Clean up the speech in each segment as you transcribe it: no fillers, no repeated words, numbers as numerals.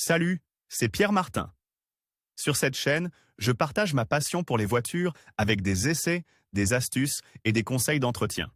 Salut, c'est Pierre Martin. Sur cette chaîne, je partage ma passion pour les voitures avec des essais, des astuces et des conseils d'entretien.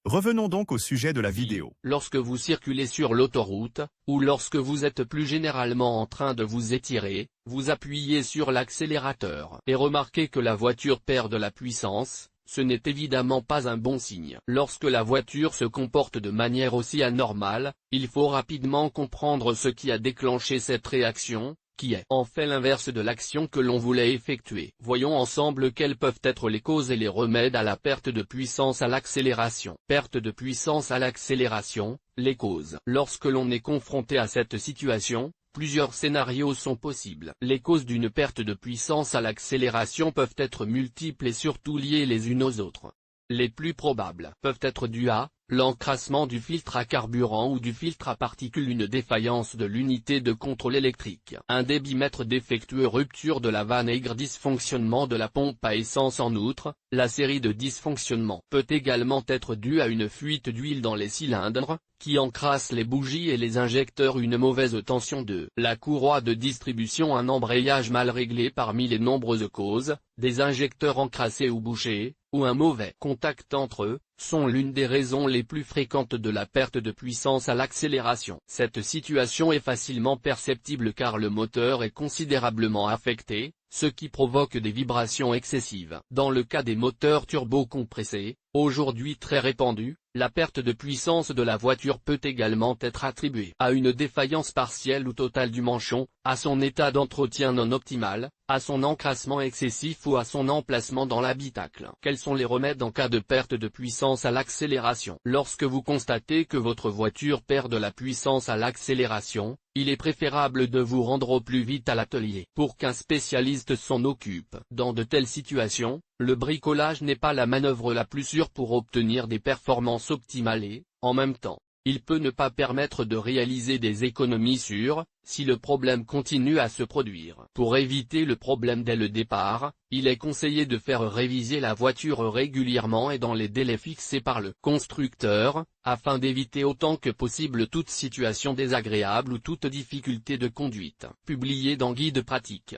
Revenons donc au sujet de la vidéo. Lorsque vous circulez sur l'autoroute, ou lorsque vous êtes plus généralement en train de vous étirer, vous appuyez sur l'accélérateur et remarquez que la voiture perd de la puissance. Ce n'est évidemment pas un bon signe. Lorsque la voiture se comporte de manière aussi anormale, il faut rapidement comprendre ce qui a déclenché cette réaction, qui est en fait l'inverse de l'action que l'on voulait effectuer. Voyons ensemble quelles peuvent être les causes et les remèdes à la perte de puissance à l'accélération. Perte de puissance à l'accélération, les causes. Lorsque l'on est confronté à cette situation, plusieurs scénarios sont possibles. Les causes d'une perte de puissance à l'accélération peuvent être multiples et surtout liées les unes aux autres. Les plus probables peuvent être dues à l'encrassement du filtre à carburant ou du filtre à particules, une défaillance de l'unité de contrôle électrique, un débitmètre défectueux, rupture de la vanne aigre, dysfonctionnement de la pompe à essence. En outre, la série de dysfonctionnements peut également être due à une fuite d'huile dans les cylindres, qui encrasse les bougies et les injecteurs, une mauvaise tension de la courroie de distribution, un embrayage mal réglé. Parmi les nombreuses causes, des injecteurs encrassés ou bouchés, ou un mauvais contact entre eux, sont l'une des raisons les plus fréquentes de la perte de puissance à l'accélération. Cette situation est facilement perceptible car le moteur est considérablement affecté, ce qui provoque des vibrations excessives. Dans le cas des moteurs turbo-compressés, aujourd'hui très répandus, la perte de puissance de la voiture peut également être attribuée à une défaillance partielle ou totale du manchon, à son état d'entretien non optimal, à son encrassement excessif ou à son emplacement dans l'habitacle. Quels sont les remèdes en cas de perte de puissance à l'accélération? Lorsque vous constatez que votre voiture perd de la puissance à l'accélération, il est préférable de vous rendre au plus vite à l'atelier pour qu'un spécialiste s'en occupe. Dans de telles situations, le bricolage n'est pas la manœuvre la plus sûre pour obtenir des performances optimales et, en même temps, il peut ne pas permettre de réaliser des économies sûres, si le problème continue à se produire. Pour éviter le problème dès le départ, il est conseillé de faire réviser la voiture régulièrement et dans les délais fixés par le constructeur, afin d'éviter autant que possible toute situation désagréable ou toute difficulté de conduite. Publié dans Guide pratique.